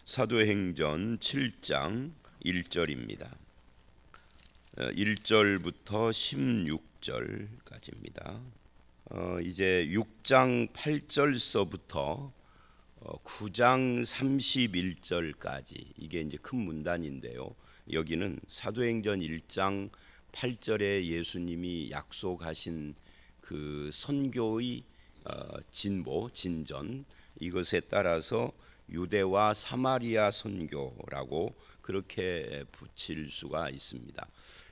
사도행전 7장 1절입니다. 1절부터 16절까지입니다. 이제 6장 8절서부터 9장 31절까지 이게 이제 큰 문단인데요. 여기는 사도행전 1장 8절에 예수님이 약속하신 그 선교의 진전 이것에 따라서 유대와 사마리아 선교라고 그렇게 붙일 수가 있습니다.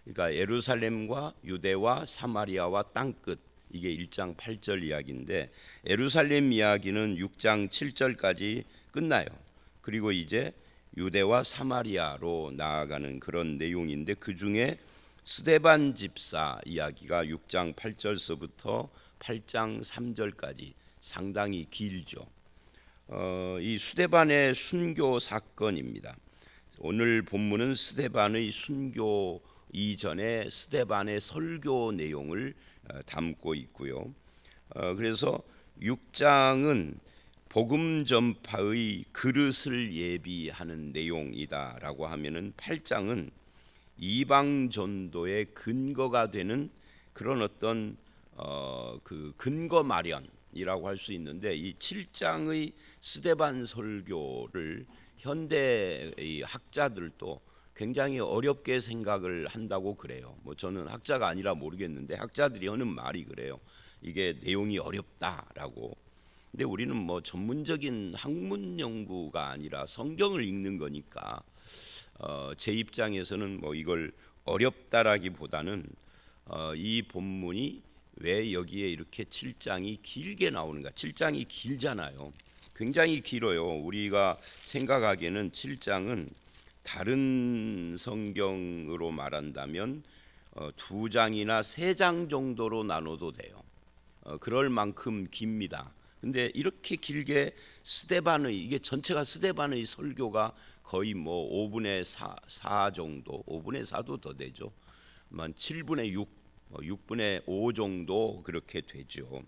그러니까 예루살렘과 유대와 사마리아와 땅끝 이게 1장 8절 이야기인데 예루살렘 이야기는 6장 7절까지 끝나요. 그리고 이제 유대와 사마리아로 나아가는 그런 내용인데 그 중에 스데반 집사 이야기가 6장 8절서부터 8장 3절까지 상당히 길죠. 이 스데반의 순교 사건입니다. 오늘 본문은 스데반의 순교 이전에 스데반의 설교 내용을 담고 있고요. 그래서 6장은 복음 전파의 그릇을 예비하는 내용이다라고 하면은 8장은 이방 전도의 근거가 되는 그런 어떤 그 근거 마련이라고 할 수 있는데 이 7장의 스데반 설교를 현대의 학자들도 굉장히 어렵게 생각을 한다고 그래요. 뭐 저는 학자가 아니라 모르겠는데 학자들이 하는 말이 그래요. 이게 내용이 어렵다라고. 근데 우리는 뭐 전문적인 학문 연구가 아니라 성경을 읽는 거니까 제 입장에서는 뭐 이걸 어렵다라기보다는 이 본문이 왜 여기에 이렇게 7장이 길게 나오는가? 7장이 길잖아요. 굉장히 길어요. 우리가 생각하기에는 7장은 다른 성경으로 말한다면 2장이나 3장 정도로 나눠도 돼요. 그럴 만큼 깁니다. 근데 이렇게 길게 스데반의 이게 전체가 스데반의 설교가 거의 뭐 5분의 4 정도, 5분의 4도 더 되죠. 만 7분의 6, 6분의 5 정도 그렇게 되죠.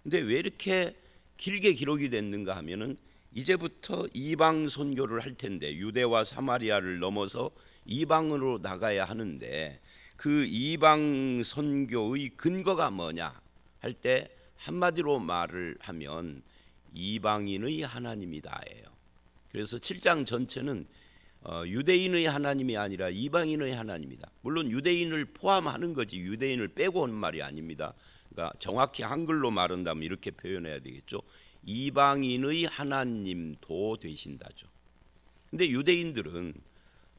근데 왜 이렇게 길게 기록이 됐는가 하면은 이제부터 이방 선교를 할 텐데 유대와 사마리아를 넘어서 이방으로 나가야 하는데 그 이방 선교의 근거가 뭐냐 할 때 한마디로 말을 하면 이방인의 하나님이다예요. 그래서 7장 전체는 유대인의 하나님이 아니라 이방인의 하나님이다. 물론 유대인을 포함하는 거지 유대인을 빼고 온 말이 아닙니다. 그러니까 정확히 한글로 말한다면 이렇게 표현해야 되겠죠. 이방인의 하나님도 되신다죠. 근데 유대인들은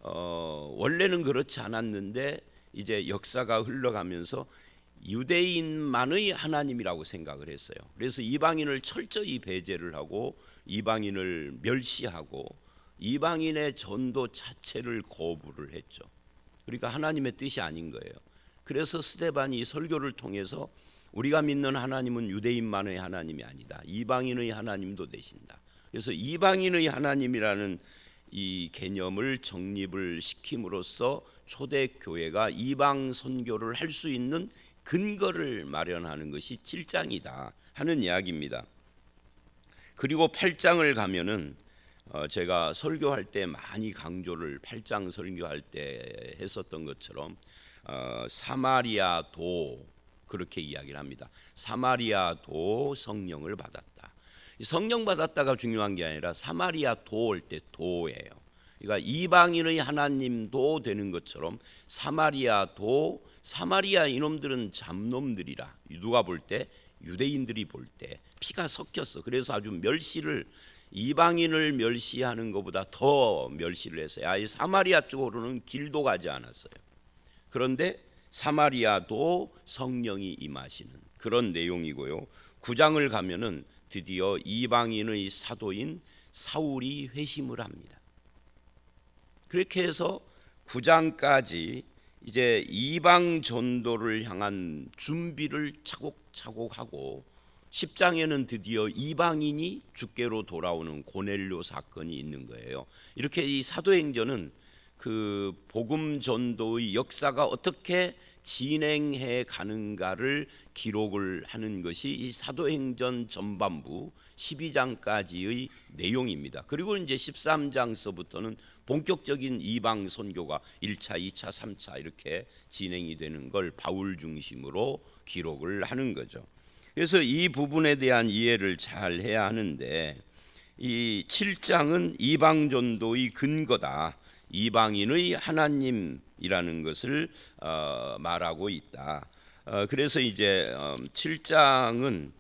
원래는 그렇지 않았는데 이제 역사가 흘러가면서 유대인만의 하나님이라고 생각을 했어요. 그래서 이방인을 철저히 배제를 하고 이방인을 멸시하고 이방인의 전도 자체를 거부를 했죠. 그러니까 하나님의 뜻이 아닌 거예요. 그래서 스데반이 설교를 통해서 우리가 믿는 하나님은 유대인만의 하나님이 아니다. 이방인의 하나님도 되신다. 그래서 이방인의 하나님이라는 이 개념을 정립을 시킴으로써 초대교회가 이방 선교를 할 수 있는 근거를 마련하는 것이 7장이다 하는 이야기입니다. 그리고 8장을 가면은 제가 설교할 때 많이 강조를 8장 설교할 때 했었던 것처럼 사마리아도 그렇게 이야기를 합니다. 사마리아도 성령을 받았다. 성령 받았다가 중요한 게 아니라 사마리아도 올 때 도예요. 그러니까 이방인의 하나님도 되는 것처럼 사마리아도 사마리아 이놈들은 잡놈들이라 누가 볼 때 유대인들이 볼 때 피가 섞였어. 그래서 아주 멸시를 이방인을 멸시하는 것보다 더 멸시를 했어요. 아예 사마리아 쪽으로는 길도 가지 않았어요. 그런데 사마리아도 성령이 임하시는 그런 내용이고요. 9장을 가면은 드디어 이방인의 사도인 사울이 회심을 합니다. 그렇게 해서 9장까지 이제 이방 전도를 향한 준비를 차곡차곡 하고 10장에는 드디어 이방인이 주께로 돌아오는 고넬료 사건이 있는 거예요. 이렇게 이 사도행전은 그 복음 전도의 역사가 어떻게 진행해 가는가를 기록을 하는 것이 이 사도행전 전반부 12장까지의 내용입니다. 그리고 이제 13장서부터는 본격적인 이방 선교가 1차, 2차, 3차 이렇게 진행이 되는 걸 바울 중심으로 기록을 하는 거죠. 그래서 이 부분에 대한 이해를 잘 해야 하는데, 이 7장은 이방 전도의 근거다, 이방인의 하나님이라는 것을 말하고 있다. 그래서 이제 7장은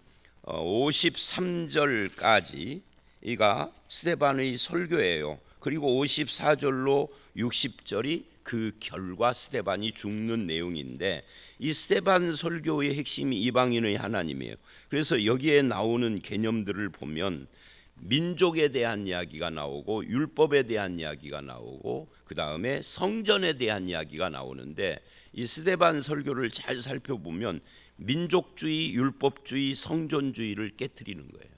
53절까지가 스데반의 설교예요. 그리고 54절로 60절이 그 결과 스데반이 죽는 내용인데, 이 스데반 설교의 핵심이 이방인의 하나님이에요. 그래서 여기에 나오는 개념들을 보면 민족에 대한 이야기가 나오고, 율법에 대한 이야기가 나오고, 그 다음에 성전에 대한 이야기가 나오는데, 이 스데반 설교를 잘 살펴보면 민족주의, 율법주의, 성전주의를 깨트리는 거예요.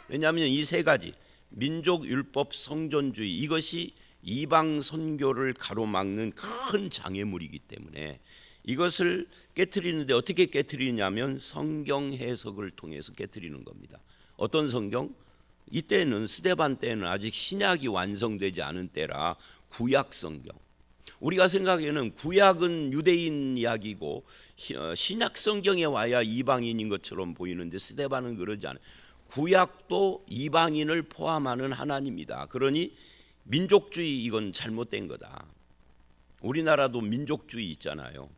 왜냐하면 이 세 가지, 민족, 율법, 성전주의, 이것이 이방 선교를 가로막는 큰 장애물이기 때문에 이것을 깨트리는데, 어떻게 깨트리냐면 성경 해석을 통해서 깨트리는 겁니다. 어떤 성경? 이때는, 스데반 때는 아직 신약이 완성되지 않은 때라 구약 성경. 우리가 생각에는 구약은 유대인 이야기고 신약 성경에 와야 이방인인 것처럼 보이는데, 스데반은 그러지 않아요. 구약도 이방인을 포함하는 하나님이다. 그러니 민족주의, 이건 잘못된 거다. 우리나라도 민족주의 있잖아요.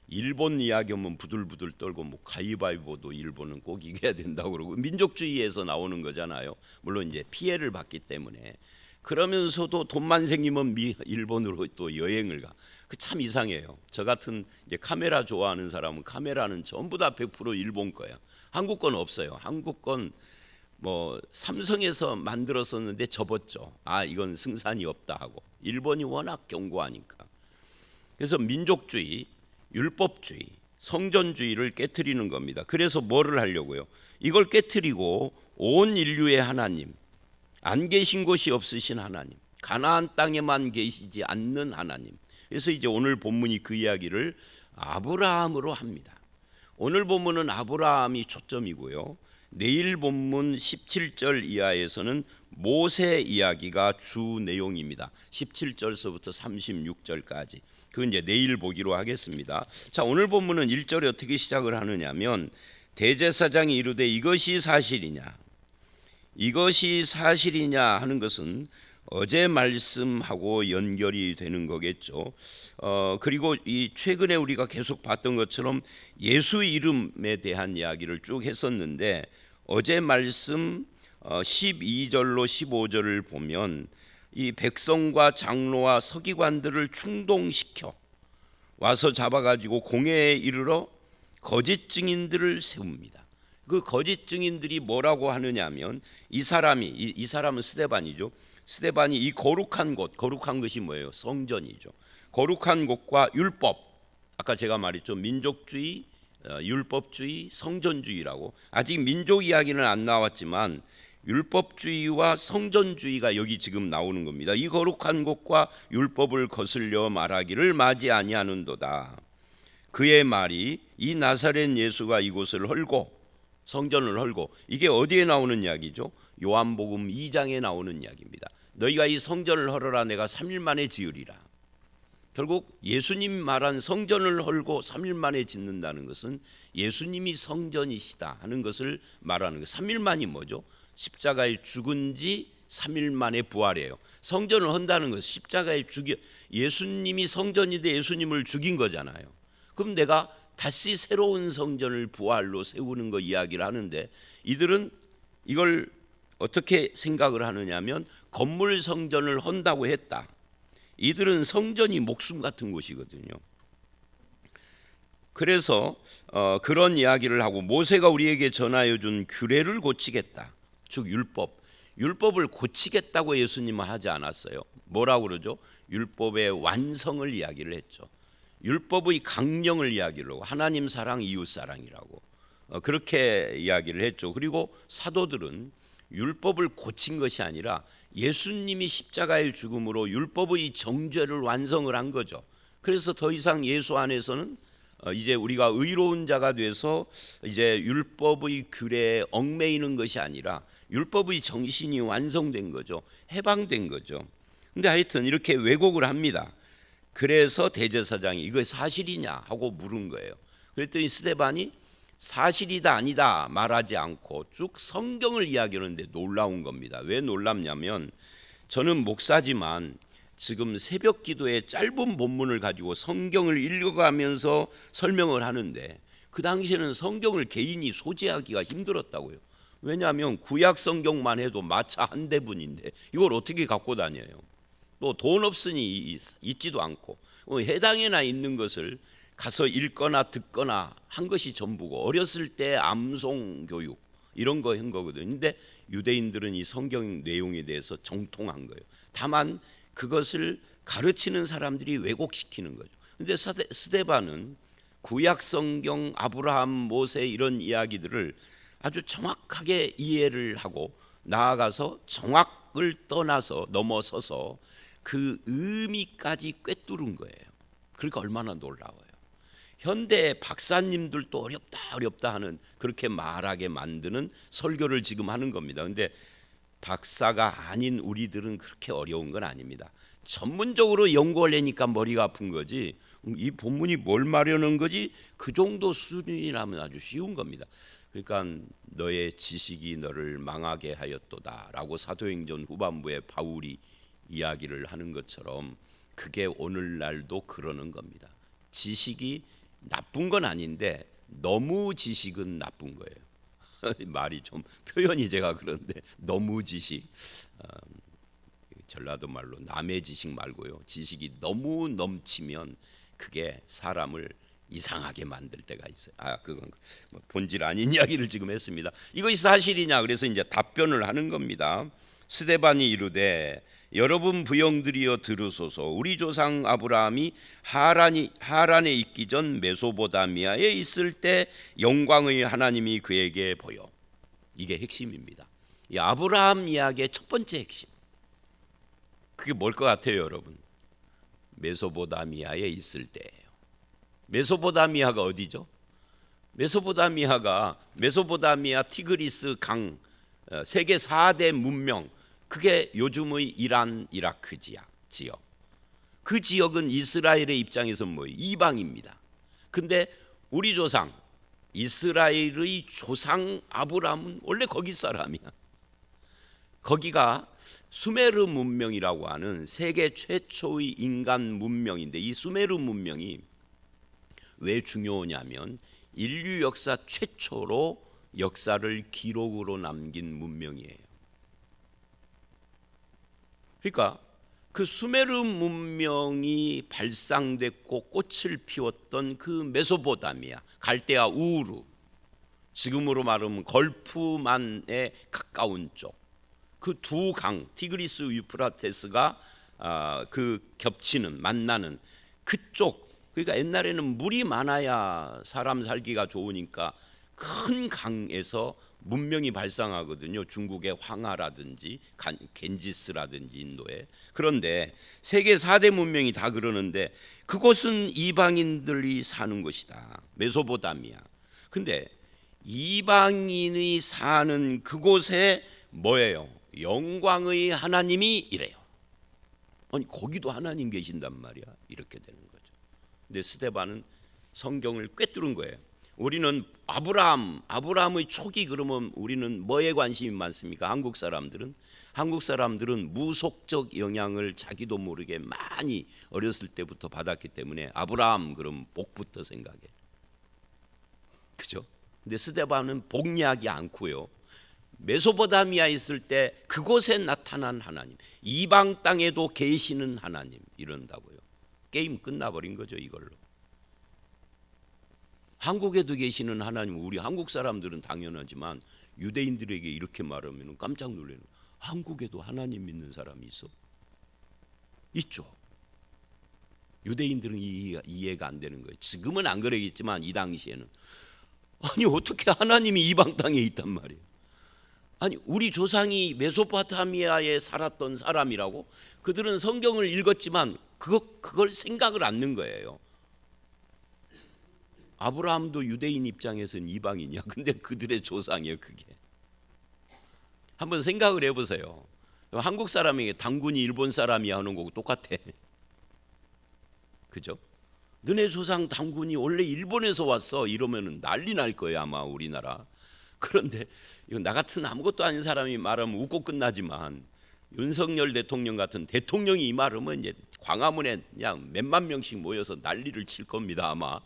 일본 이야기하면 부들부들 떨고, 뭐 가위바위보도 일본은 꼭 이겨야 된다고 그러고, 민족주의에서 나오는 거잖아요. 물론 이제 피해를 받기 때문에. 그러면서도 돈만 생기면 일본으로 또 여행을 가. 그 참 이상해요. 저 같은 이제 카메라 좋아하는 사람은 카메라는 전부 다 100% 일본 거야. 한국 건 없어요. 한국 건 뭐 삼성에서 만들었었는데 접었죠. 아, 이건 승산이 없다 하고. 일본이 워낙 견고하니까. 그래서 민족주의, 율법주의, 성전주의를 깨트리는 겁니다. 그래서 뭐를 하려고요? 이걸 깨트리고 온 인류의 하나님, 안 계신 곳이 없으신 하나님, 가나안 땅에만 계시지 않는 하나님. 그래서 이제 오늘 본문이 그 이야기를 아브라함으로 합니다. 오늘 본문은 아브라함이 초점이고요. 내일 본문 17절 이하에서는 모세 이야기가 주 내용입니다. 17절서부터 36절까지. 그건 이제 내일 보기로 하겠습니다. 자, 오늘 본문은 1절에 어떻게 시작을 하느냐면, 대제사장이 이르되 이것이 사실이냐, 이것이 사실이냐 하는 것은 어제 말씀하고 연결이 되는 거겠죠. 그리고 이 최근에 우리가 계속 봤던 것처럼 예수 이름에 대한 이야기를 쭉 했었는데, 어제 말씀 12절로 15절을 보면 이 백성과 장로와 서기관들을 충동시켜 와서 잡아가지고 공회에 이르러 거짓 증인들을 세웁니다. 그 거짓 증인들이 뭐라고 하느냐면, 이 사람은 스데반이죠. 스데반이 이 거룩한 곳, 거룩한 것이 뭐예요? 성전이죠. 거룩한 곳과 율법, 아까 제가 말했죠. 민족주의, 율법주의, 성전주의라고. 아직 민족 이야기는 안 나왔지만 율법주의와 성전주의가 여기 지금 나오는 겁니다. 이 거룩한 곳과 율법을 거슬려 말하기를 맞이 아니하는도다. 그의 말이 이 나사렛 예수가 이곳을 헐고, 성전을 헐고, 이게 어디에 나오는 이야기죠? 요한복음 2장에 나오는 이야기입니다. 너희가 이 성전을 헐어라, 내가 3일 만에 지으리라. 결국 예수님 말한 성전을 헐고 3일 만에 짓는다는 것은 예수님이 성전이시다 하는 것을 말하는 거예요. 3일 만이 뭐죠? 십자가에 죽은 지 3일 만에 부활이에요. 성전을 헌다는 것은 십자가에 예수님이 성전인데 예수님을 죽인 거잖아요. 그럼 내가 다시 새로운 성전을 부활로 세우는 거 이야기를 하는데, 이들은 이걸 어떻게 생각을 하느냐면 건물 성전을 헌다고 했다. 이들은 성전이 목숨 같은 곳이거든요. 그래서 그런 이야기를 하고, 모세가 우리에게 전하여 준 규례를 고치겠다. 즉 율법을 고치겠다고 예수님은 하지 않았어요. 뭐라고 그러죠? 율법의 완성을 이야기를 했죠. 율법의 강령을 이야기를 하고, 하나님 사랑, 이웃 사랑이라고 그렇게 이야기를 했죠. 그리고 사도들은 율법을 고친 것이 아니라 예수님이 십자가의 죽음으로 율법의 정죄를 완성을 한 거죠. 그래서 더 이상 예수 안에서는 이제 우리가 의로운 자가 돼서 이제 율법의 규례에 얽매이는 것이 아니라 율법의 정신이 완성된 거죠. 해방된 거죠. 근데 하여튼 이렇게 왜곡을 합니다. 그래서 대제사장이 이거 사실이냐 하고 물은 거예요. 그랬더니 스데반이 사실이다 아니다 말하지 않고 쭉 성경을 이야기하는데 놀라운 겁니다. 왜 놀랍냐면 저는 목사지만 지금 새벽 기도에 짧은 본문을 가지고 성경을 읽어가면서 설명을 하는데 그 당시에는 성경을 개인이 소지하기가 힘들었다고요. 왜냐하면 구약 성경만 해도 마차 한 대분인데 이걸 어떻게 갖고 다녀요? 또 돈 없으니 있지도 않고 해당에나 있는 것을 가서 읽거나 듣거나 한 것이 전부고 어렸을 때 암송 교육 이런 거 한 거거든요. 근데 유대인들은 이 성경 내용에 대해서 정통한 거예요. 다만 그것을 가르치는 사람들이 왜곡시키는 거죠. 근데 스데반은 구약 성경 아브라함 모세 이런 이야기들을 아주 정확하게 이해를 하고 나아가서 정확을 떠나서 넘어서서 그 의미까지 꿰뚫은 거예요. 그러니까 얼마나 놀라워요. 현대 박사님들도 어렵다 하는 그렇게 말하게 만드는 설교를 지금 하는 겁니다. 근데 박사가 아닌 우리들은 그렇게 어려운 건 아닙니다. 전문적으로 연구하려니까 머리가 아픈 거지 이 본문이 뭘 말하는 거지 그 정도 수준이라면 아주 쉬운 겁니다. 그러니까 너의 지식이 너를 망하게 하였도다라고 사도행전 후반부에 바울이 이야기를 하는 것처럼 그게 오늘날도 그러는 겁니다. 지식이 나쁜 건 아닌데 너무 지식은 나쁜 거예요. 말이 좀 표현이 제가 그런데 너무 지식 전라도 말로 남의 지식 말고요. 지식이 너무 넘치면 그게 사람을 이상하게 만들 때가 있어요. 그건 본질 아닌 이야기를 지금 했습니다. 이것이 사실이냐? 그래서 이제 답변을 하는 겁니다. 스데반이 이르되 여러분 부형들이여 들으소서. 우리 조상 아브라함이 하란에 있기 전 메소포타미아에 있을 때 영광의 하나님이 그에게 보여. 이게 핵심입니다. 이 아브라함 이야기의 첫 번째 핵심. 그게 뭘 것 같아요, 여러분? 메소포타미아에 있을 때예요. 메소포타미아가 어디죠? 메소포타미아 티그리스 강 세계 4대 문명 그게 요즘의 이란 이라크 지역. 그 지역은 이스라엘의 입장에서 뭐예요? 이방입니다. 근데 우리 조상 이스라엘의 조상 아브라함은 원래 거기 사람이야. 거기가 수메르 문명이라고 하는 세계 최초의 인간 문명인데 이 수메르 문명이 왜 중요하냐면 인류 역사 최초로 역사를 기록으로 남긴 문명이에요. 그러니까 그 수메르 문명이 발상됐고 꽃을 피웠던 그 메소포타미아, 갈대아 우르, 지금으로 말하면 걸프만에 가까운 쪽, 그 두 강 티그리스 유프라테스가 그 겹치는 만나는 그쪽. 그러니까 옛날에는 물이 많아야 사람 살기가 좋으니까 큰 강에서 문명이 발상하거든요. 중국의 황하라든지 겐지스라든지 인도에. 그런데 세계 4대 문명이 다 그러는데 그곳은 이방인들이 사는 곳이다. 메소포타미아. 근데 이방인이 사는 그곳에 뭐예요? 영광의 하나님이 이래요. 아니 거기도 하나님 계신단 말이야. 이렇게 되는 거죠. 근데 스데반은 성경을 꿰뚫은 거예요. 우리는 아브라함의 촉이 그러면 우리는 뭐에 관심이 많습니까? 한국 사람들은 무속적 영향을 자기도 모르게 많이 어렸을 때부터 받았기 때문에 아브라함 그럼 복부터 생각해. 그죠? 근데 스데반은 복 이야기 않고요. 메소포타미아 있을 때 그곳에 나타난 하나님, 이방 땅에도 계시는 하나님 이런다고요. 게임 끝나버린 거죠 이걸로. 한국에도 계시는 하나님, 우리 한국 사람들은 당연하지만 유대인들에게 이렇게 말하면 깜짝 놀라는. 한국에도 하나님 믿는 사람이 있어? 있죠. 유대인들은 이해가 안 되는 거예요. 지금은 안 그러겠지만 이 당시에는 아니 어떻게 하나님이 이방 땅에 있단 말이에요. 아니 우리 조상이 메소포타미아에 살았던 사람이라고? 그들은 성경을 읽었지만 그걸 생각을 않는 거예요. 아브라함도 유대인 입장에서는 이방인이야. 근데 그들의 조상이에요 그게. 한번 생각을 해보세요. 한국 사람에게 당군이 일본 사람이 하는 거고 똑같아. 그죠? 너네 조상 당군이 원래 일본에서 왔어 이러면 난리 날 거예요 아마 우리나라. 그런데 이건 나 같은 아무것도 아닌 사람이 말하면 웃고 끝나지만 윤석열 대통령 같은 대통령이 이 말하면 이제 광화문에 그냥 몇만 명씩 모여서 난리를 칠 겁니다 아마.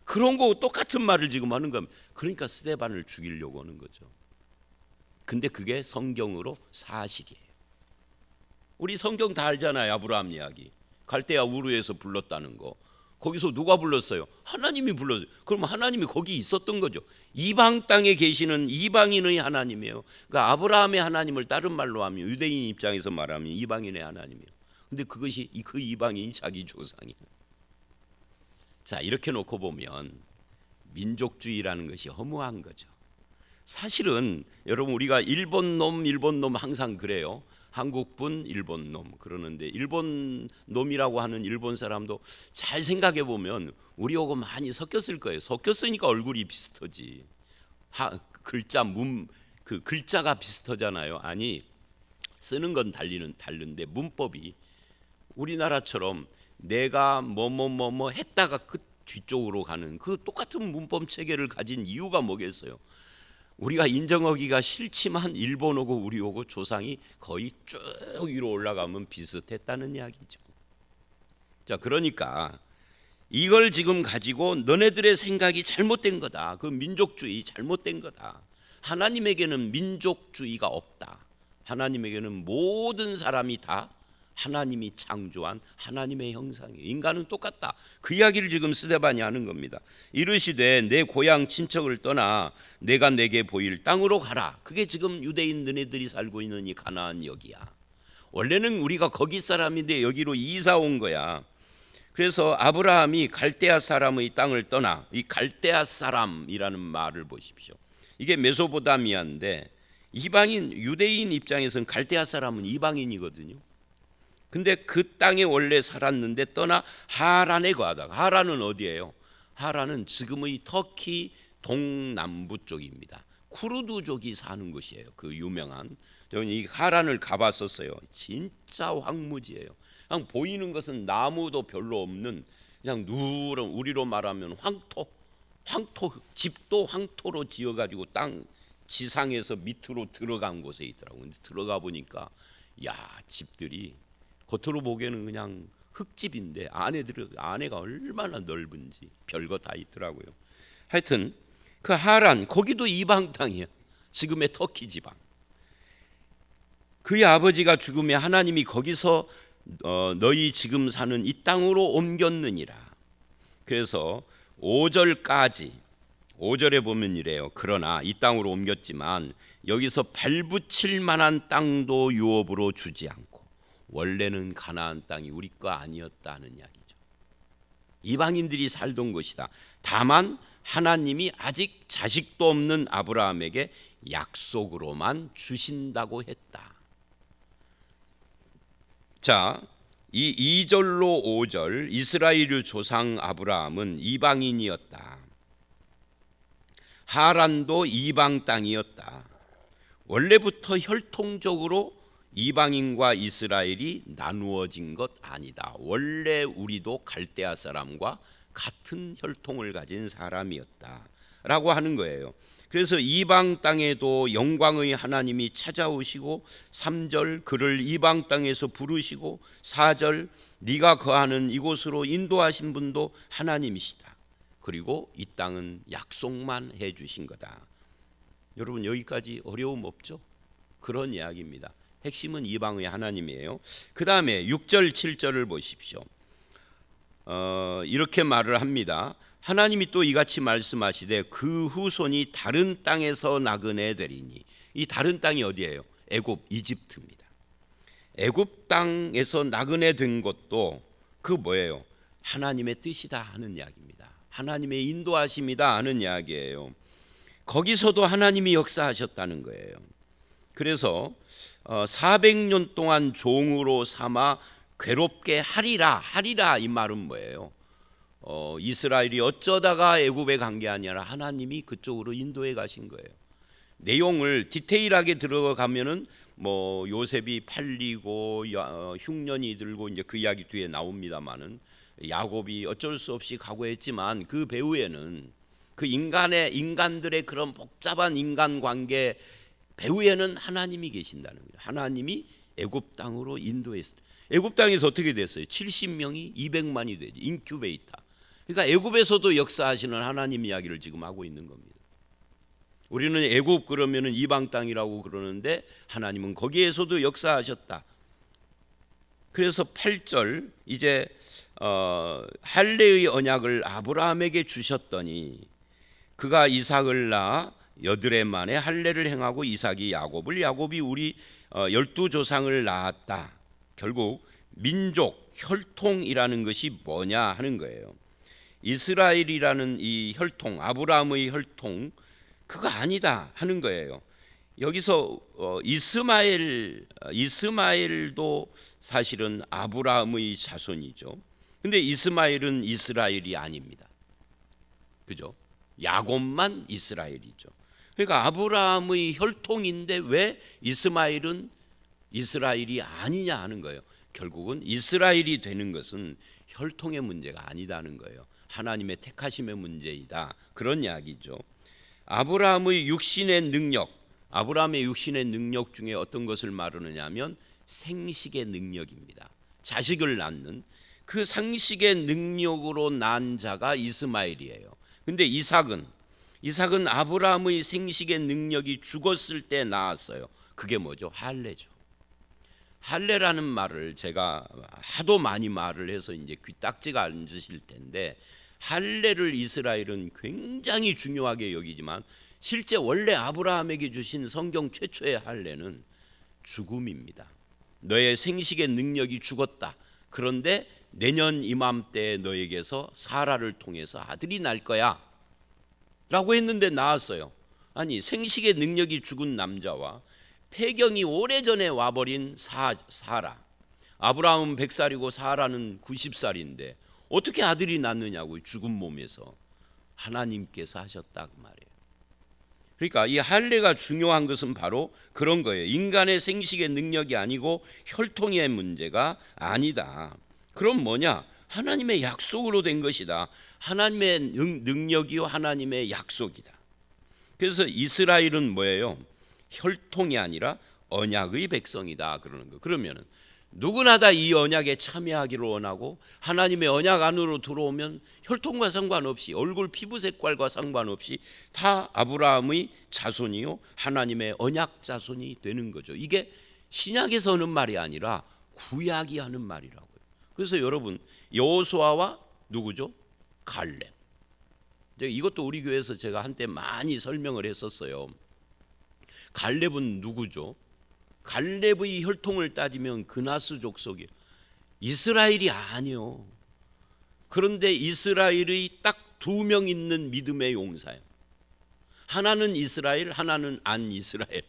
그런 거 똑같은 말을 지금 하는 겁니다. 그러니까 스데반을 죽이려고 하는 거죠. 근데 그게 성경으로 사실이에요. 우리 성경 다 알잖아요. 아브라함 이야기. 갈대아 우르에서 불렀다는 거. 거기서 누가 불렀어요? 하나님이 불렀어요. 그럼 하나님이 거기 있었던 거죠. 이방 땅에 계시는 이방인의 하나님이에요. 그러니까 아브라함의 하나님을 다른 말로 하면 유대인 입장에서 말하면 이방인의 하나님이에요. 근데 그것이 그 이방인이 자기 조상이에요. 자, 이렇게 놓고 보면 민족주의라는 것이 허무한 거죠. 사실은 여러분 우리가 일본 놈 항상 그래요. 한국분 일본 놈 그러는데 일본 놈이라고 하는 일본 사람도 잘 생각해 보면 우리하고 많이 섞였을 거예요. 섞였으니까 얼굴이 비슷하지. 그 글자가 비슷하잖아요. 아니 쓰는 건 다른데 문법이 우리나라처럼 내가 뭐뭐 했다가 그 뒤쪽으로 가는 그 똑같은 문법 체계를 가진 이유가 뭐겠어요? 우리가 인정하기가 싫지만 일본하고 우리하고 조상이 거의 쭉 위로 올라가면 비슷했다는 이야기죠. 자, 그러니까 이걸 지금 가지고 너네들의 생각이 잘못된 거다. 그 민족주의 잘못된 거다. 하나님에게는 민족주의가 없다. 하나님에게는 모든 사람이 다 하나님이 창조한 하나님의 형상이에요. 인간은 똑같다. 그 이야기를 지금 스데반이 하는 겁니다. 이르시되 내 고향 친척을 떠나 내가 내게 보일 땅으로 가라. 그게 지금 유대인 너네들이 살고 있는 이 가나안 여기야. 원래는 우리가 거기 사람인데 여기로 이사 온 거야. 그래서 아브라함이 갈대아 사람의 땅을 떠나, 이 갈대아 사람이라는 말을 보십시오. 이게 메소포타미아인데 이방인 유대인 입장에서는 갈대아 사람은 이방인이거든요. 근데 그 땅에 원래 살았는데 떠나 하란에 거하다가, 하란은 어디예요? 하란은 지금의 터키 동남부 쪽입니다. 쿠르드족이 사는 곳이에요. 그 유명한. 저는 이 하란을 가봤었어요. 진짜 황무지예요. 그냥 보이는 것은 나무도 별로 없는 그냥 누런, 우리로 말하면 황토 집도 황토로 지어가지고 땅 지상에서 밑으로 들어간 곳에 있더라고요. 근데 들어가 보니까 야, 집들이 겉으로 보기에는 그냥 흙집인데 안에가 얼마나 넓은지 별거 다 있더라고요. 하여튼 그 하란 거기도 이방 땅이야. 지금의 터키 지방. 그의 아버지가 죽음에 하나님이 거기서 너희 지금 사는 이 땅으로 옮겼느니라. 그래서 5절까지 5절에 보면 이래요. 그러나 이 땅으로 옮겼지만 여기서 발붙일 만한 땅도 유업으로 주지 않고 원래는 가나안 땅이 우리 거 아니었다는 이야기죠. 이방인들이 살던 곳이다. 다만 하나님이 아직 자식도 없는 아브라함에게 약속으로만 주신다고 했다. 자, 이 2절로 5절 이스라엘의 조상 아브라함은 이방인이었다. 하란도 이방 땅이었다. 원래부터 혈통적으로 이방인과 이스라엘이 나누어진 것 아니다. 원래 우리도 갈대아 사람과 같은 혈통을 가진 사람이었다라고 하는 거예요. 그래서 이방 땅에도 영광의 하나님이 찾아오시고 3절 그를 이방 땅에서 부르시고 4절 네가 거하는 이곳으로 인도하신 분도 하나님이시다. 그리고 이 땅은 약속만 해 주신 거다. 여러분 여기까지 어려움 없죠? 그런 이야기입니다. 핵심은 이방의 하나님이에요. 그 다음에 6절 7절을 보십시오. 이렇게 말을 합니다. 하나님이 또 이같이 말씀하시되 그 후손이 다른 땅에서 나그네 되리니. 이 다른 땅이 어디예요? 애굽 이집트입니다. 애굽 땅에서 나그네 된 것도 그 뭐예요? 하나님의 뜻이다 하는 이야기입니다. 하나님의 인도하심이다 하는 이야기예요. 거기서도 하나님이 역사하셨다는 거예요. 그래서 400년 동안 종으로 삼아 괴롭게 하리라 이 말은 뭐예요? 이스라엘이 어쩌다가 애굽에 간 게 아니라 하나님이 그쪽으로 인도해 가신 거예요. 내용을 디테일하게 들어가면은 뭐 요셉이 팔리고 흉년이 들고 이제 그 이야기 뒤에 나옵니다만은 야곱이 어쩔 수 없이 각오했지만 그 배후에는 그 인간들의 그런 복잡한 인간관계 배후에는 하나님이 계신다는 거예요. 하나님이 애굽 땅으로 인도했어요. 애굽 땅에서 어떻게 됐어요? 70명이 200만이 되지. 인큐베이터. 그러니까 애굽에서도 역사하시는 하나님 이야기를 지금 하고 있는 겁니다. 우리는 애굽 그러면은 이방 땅이라고 그러는데 하나님은 거기에서도 역사하셨다. 그래서 8절 이제 할례의 언약을 아브라함에게 주셨더니 그가 이삭을 낳아 여드레 만에 할례를 행하고 이삭이 야곱을, 야곱이 우리 12조상을 낳았다. 결국 민족 혈통이라는 것이 뭐냐 하는 거예요. 이스라엘이라는 이 혈통, 아브라함의 혈통 그거 아니다 하는 거예요. 여기서 이스마엘도 사실은 아브라함의 자손이죠. 근데 이스마엘은 이스라엘이 아닙니다. 그죠? 야곱만 이스라엘이죠. 그러니까 아브라함의 혈통인데 왜 이스마엘은 이스라엘이 아니냐 하는 거예요. 결국은 이스라엘이 되는 것은 혈통의 문제가 아니다는 거예요. 하나님의 택하심의 문제이다. 그런 이야기죠. 아브라함의 육신의 능력, 아브라함의 육신의 능력 중에 어떤 것을 말하느냐 하면 생식의 능력입니다. 자식을 낳는 그 생식의 능력으로 난 자가 이스마엘이에요. 근데 이삭은 아브라함의 생식의 능력이 죽었을 때 낳았어요. 그게 뭐죠? 할례죠. 할례라는 말을 제가 하도 많이 말을 해서 이제 귀딱지가 앉으실 텐데, 할례를 이스라엘은 굉장히 중요하게 여기지만 실제 원래 아브라함에게 주신 성경 최초의 할례는 죽음입니다. 너의 생식의 능력이 죽었다. 그런데 내년 이맘때에 너에게서 사라를 통해서 아들이 날 거야 라고 했는데 나왔어요. 아니, 생식의 능력이 죽은 남자와 폐경이 오래전에 와버린 사라, 아브라함은 100살이고 사라는 90살인데 어떻게 아들이 낳느냐고. 죽은 몸에서 하나님께서 하셨다 그 말이에요. 그러니까 이 할례가 중요한 것은 바로 그런 거예요. 인간의 생식의 능력이 아니고 혈통의 문제가 아니다. 그럼 뭐냐? 하나님의 약속으로 된 것이다. 하나님의 능력이요 하나님의 약속이다. 그래서 이스라엘은 뭐예요? 혈통이 아니라 언약의 백성이다 그러는 거. 그러면은 누구나 다 이 언약에 참여하기를 원하고 하나님의 언약 안으로 들어오면 혈통과 상관없이, 얼굴 피부 색깔과 상관없이 다 아브라함의 자손이요 하나님의 언약 자손이 되는 거죠. 이게 신약에서 하는 말이 아니라 구약이 하는 말이라고요. 그래서 여러분, 여호수아와 누구죠? 갈렙. 이것도 우리 교회에서 제가 한때 많이 설명을 했었어요. 갈렙은 누구죠? 갈렙의 혈통을 따지면 그나스 족속이에요. 이스라엘이 아니요. 그런데 이스라엘의 딱 두 명 있는 믿음의 용사예요. 하나는 이스라엘, 하나는 안 이스라엘.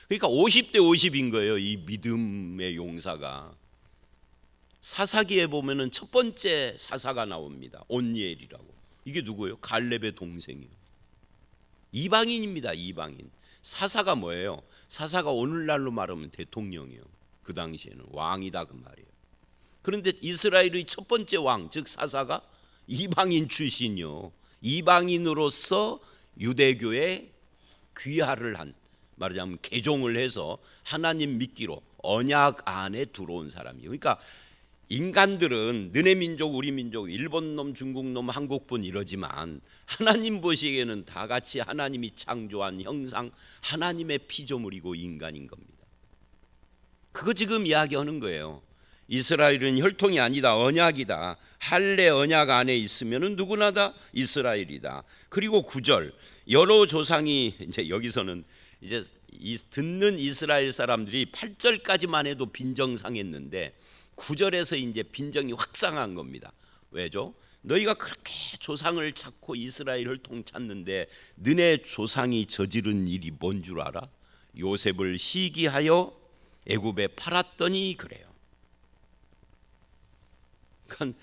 그러니까 50대 50인 거예요. 이 믿음의 용사가. 사사기에 보면은 첫 번째 사사가 나옵니다. 온니엘이라고. 이게 누구예요? 갈렙의 동생이에요. 이방인입니다. 이방인. 사사가 뭐예요? 사사가 오늘날로 말하면 대통령이에요. 그 당시에는 왕이다 그 말이에요. 그런데 이스라엘의 첫 번째 왕, 즉 사사가 이방인 출신이요. 이방인으로서 유대교에 귀화를 한, 말하자면 개종을 해서 하나님 믿기로 언약 안에 들어온 사람이에요. 그러니까 인간들은 너네 민족, 우리 민족, 일본 놈, 중국 놈, 한국 분 이러지만 하나님 보시기에는 다 같이 하나님이 창조한 형상, 하나님의 피조물이고 인간인 겁니다. 그거 지금 이야기하는 거예요. 이스라엘은 혈통이 아니다, 언약이다. 할례 언약 안에 있으면은 누구나 다 이스라엘이다. 그리고 9절, 여러 조상이, 이제 여기서는 이제 듣는 이스라엘 사람들이 8절까지만 해도 빈정상했는데 9절에서 이제 빈정이 확상한 겁니다. 왜죠? 너희가 그렇게 조상을 찾고 이스라엘 혈통 찾는데 너네 조상이 저지른 일이 뭔 줄 알아? 요셉을 시기하여 애굽에 팔았더니 그래요. 그러니까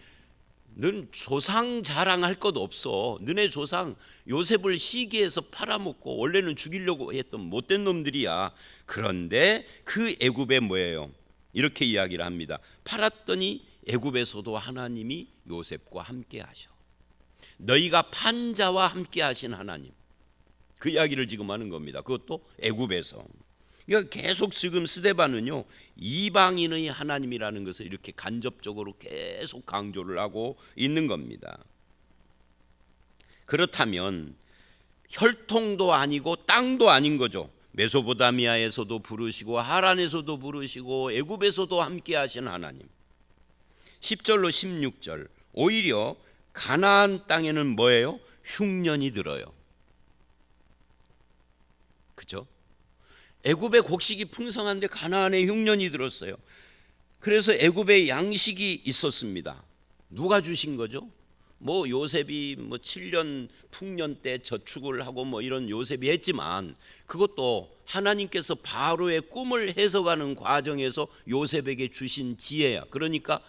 넌 조상 자랑할 것 없어. 너네 조상 요셉을 시기해서 팔아먹고 원래는 죽이려고 했던 못된 놈들이야. 그런데 그 애굽에 뭐예요? 이렇게 이야기를 합니다. 팔았더니 애굽에서도 하나님이 요셉과 함께 하셔. 너희가 판 자와 함께 하신 하나님, 그 이야기를 지금 하는 겁니다. 그것도 애굽에서. 그러니까 계속 지금 스데반은요, 이방인의 하나님이라는 것을 이렇게 간접적으로 계속 강조를 하고 있는 겁니다. 그렇다면 혈통도 아니고 땅도 아닌 거죠. 메소포타미아에서도 부르시고 하란에서도 부르시고 애굽에서도 함께 하신 하나님. 10절로 16절, 오히려 가나안 땅에는 뭐예요? 흉년이 들어요. 그죠? 애굽의 곡식이 풍성한데 가나안에 흉년이 들었어요. 그래서 애굽에 양식이 있었습니다. 누가 주신 거죠? 뭐 요셉이 뭐 7년 풍년 때 저축을 하고 뭐 이런 요셉이 했지만, 그것도 하나님께서 바로의 꿈을 해석하는 과정에서 요셉에게 주신 지혜야. 그러니까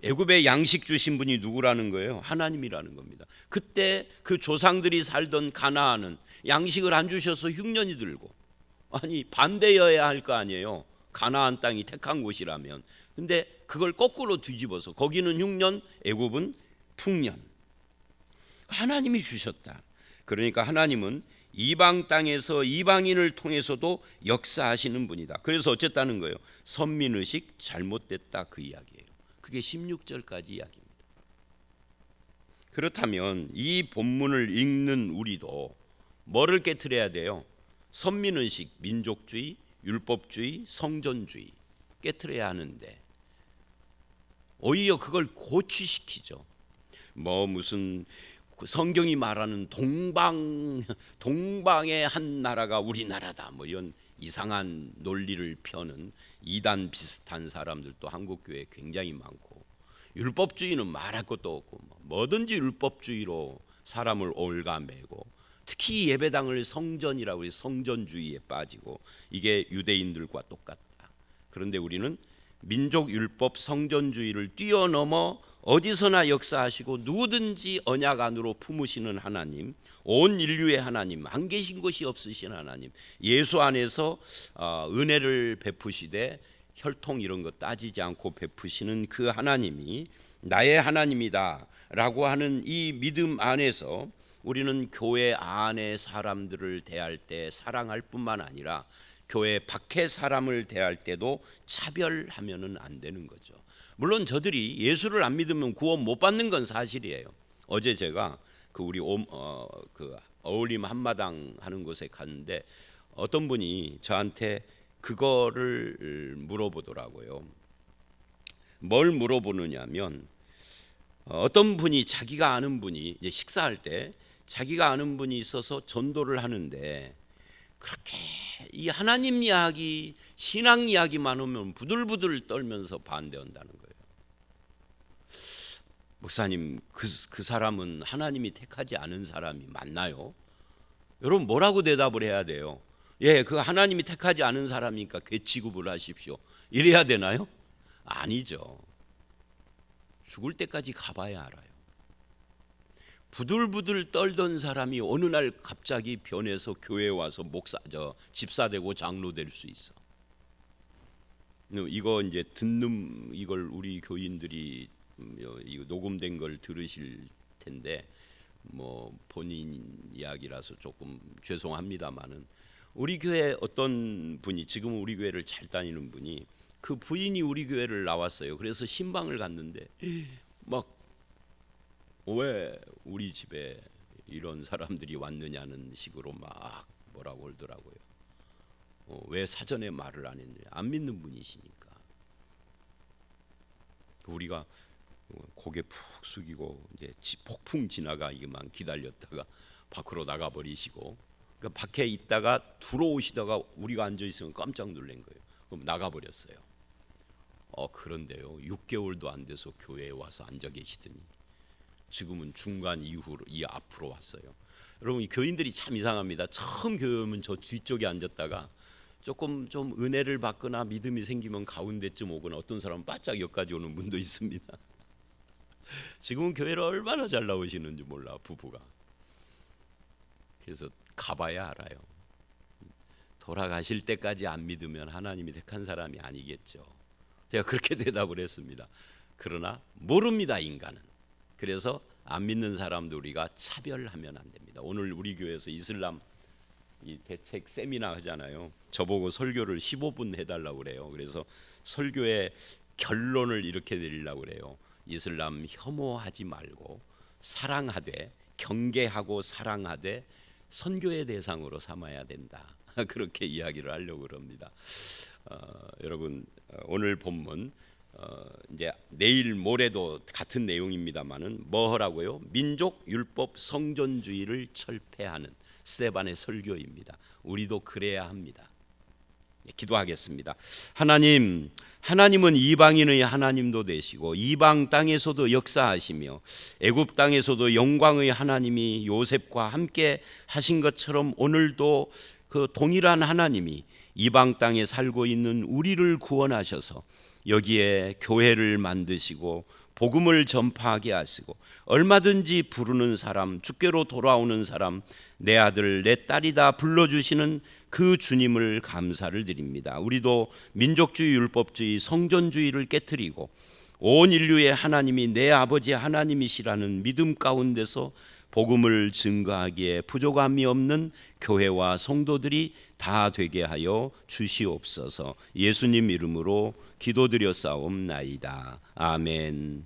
애굽에 양식 주신 분이 누구라는 거예요? 하나님이라는 겁니다. 그때 그 조상들이 살던 가나안은 양식을 안 주셔서 흉년이 들고, 아니 반대여야 할 거 아니에요. 가나안 땅이 택한 곳이라면. 근데 그걸 거꾸로 뒤집어서 거기는 흉년, 애굽은 풍년. 하나님이 주셨다. 그러니까 하나님은 이방 땅에서 이방인을 통해서도 역사하시는 분이다. 그래서 어쨌다는 거예요? 선민의식 잘못됐다, 그 이야기예요. 그게 16절까지 이야기입니다. 그렇다면 이 본문을 읽는 우리도 뭐를 깨트려야 돼요? 선민의식, 민족주의, 율법주의, 성전주의 깨트려야 하는데 오히려 그걸 고취시키죠. 뭐 무슨 성경이 말하는 동방의 한 나라가 우리나라다, 뭐 이런 이상한 논리를 펴는 이단 비슷한 사람들도 한국 교회에 굉장히 많고, 율법주의는 말할 것도 없고 뭐든지 율법주의로 사람을 올가매고, 특히 예배당을 성전이라고 해서 성전주의에 빠지고, 이게 유대인들과 똑같다. 그런데 우리는 민족 율법 성전주의를 뛰어넘어 어디서나 역사하시고 누구든지 언약 안으로 품으시는 하나님, 온 인류의 하나님, 안 계신 곳이 없으신 하나님, 예수 안에서 은혜를 베푸시되 혈통 이런 거 따지지 않고 베푸시는 그 하나님이 나의 하나님이다 라고 하는 이 믿음 안에서 우리는 교회 안의 사람들을 대할 때 사랑할 뿐만 아니라 교회 밖의 사람을 대할 때도 차별하면은 안 되는 거죠. 물론 저들이 예수를 안 믿으면 구원 못 받는 건 사실이에요. 어제 제가 그 우리 그 어울림 한마당 하는 곳에 갔는데 어떤 분이 저한테 그거를 물어보더라고요. 뭘 물어보느냐면, 어떤 분이 자기가 아는 분이 이제 식사할 때 자기가 아는 분이 있어서 전도를 하는데 그렇게 이 하나님 이야기, 신앙 이야기만 하면 부들부들 떨면서 반대한다는 거예요. 목사님, 그 사람은 하나님이 택하지 않은 사람이 맞나요? 여러분 뭐라고 대답을 해야 돼요? 예, 그 하나님이 택하지 않은 사람이니까 괴치급을 하십시오, 이래야 되나요? 아니죠. 죽을 때까지 가봐야 알아요. 부들부들 떨던 사람이 어느 날 갑자기 변해서 교회에 와서 집사 되고 장로 될 수 있어. 이거 이제 듣는, 이걸 우리 교인들이 이거 녹음된 걸 들으실 텐데 뭐 본인 이야기라서 조금 죄송합니다만은, 우리 교회 어떤 분이, 지금 우리 교회를 잘 다니는 분이, 그 부인이 우리 교회를 나왔어요. 그래서 신방을 갔는데 막 왜 우리 집에 이런 사람들이 왔느냐는 식으로 막 뭐라고 그러더라고요. 왜 사전에 말을 안 했느냐, 안 믿는 분이시니까. 우리가 고개 푹 숙이고 이제 폭풍 지나가기만 기다렸다가 밖으로 나가 버리시고, 그러니까 밖에 있다가 들어오시다가 우리가 앉아 있으면 깜짝 놀란 거예요. 그럼 나가 버렸어요. 그런데요, 6개월도 안 돼서 교회에 와서 앉아 계시더니 지금은 중간 이후로 이 앞으로 왔어요. 여러분, 이 교인들이 참 이상합니다. 처음 교회 오면 저 뒤쪽에 앉았다가 조금 좀 은혜를 받거나 믿음이 생기면 가운데쯤 오거나, 어떤 사람은 바짝 여기까지 오는 분도 있습니다. 지금은 교회를 얼마나 잘 나오시는지 몰라 부부가. 그래서 가봐야 알아요. 돌아가실 때까지 안 믿으면 하나님이 택한 사람이 아니겠죠. 제가 그렇게 대답을 했습니다. 그러나 모릅니다, 인간은. 그래서 안 믿는 사람도 우리가 차별하면 안 됩니다. 오늘 우리 교회에서 이슬람 이 대책 세미나 하잖아요. 저보고 설교를 15분 해달라고 그래요. 그래서 설교의 결론을 이렇게 내리려고 그래요. 이슬람 혐오하지 말고 사랑하되, 경계하고 사랑하되 선교의 대상으로 삼아야 된다. 그렇게 이야기를 하려고 그럽니다. 여러분, 오늘 본문 이제 내일 모레도 같은 내용입니다만은 뭐라고요? 민족 율법 성전주의를 철폐하는 스데반의 설교입니다. 우리도 그래야 합니다. 기도하겠습니다. 하나님은 이방인의 하나님도 되시고 이방 땅에서도 역사하시며 애굽 땅에서도 영광의 하나님이 요셉과 함께 하신 것처럼 오늘도 그 동일한 하나님이 이방 땅에 살고 있는 우리를 구원하셔서 여기에 교회를 만드시고 복음을 전파하게 하시고 얼마든지 부르는 사람, 주께로 돌아오는 사람, 내 아들 내 딸이다 불러주시는 그 주님을 감사를 드립니다. 우리도 민족주의, 율법주의, 성전주의를 깨트리고 온 인류의 하나님이 내 아버지 하나님이시라는 믿음 가운데서 복음을 증거하기에 부족함이 없는 교회와 성도들이 다 되게 하여 주시옵소서. 예수님 이름으로 기도드렸사옵나이다. 아멘.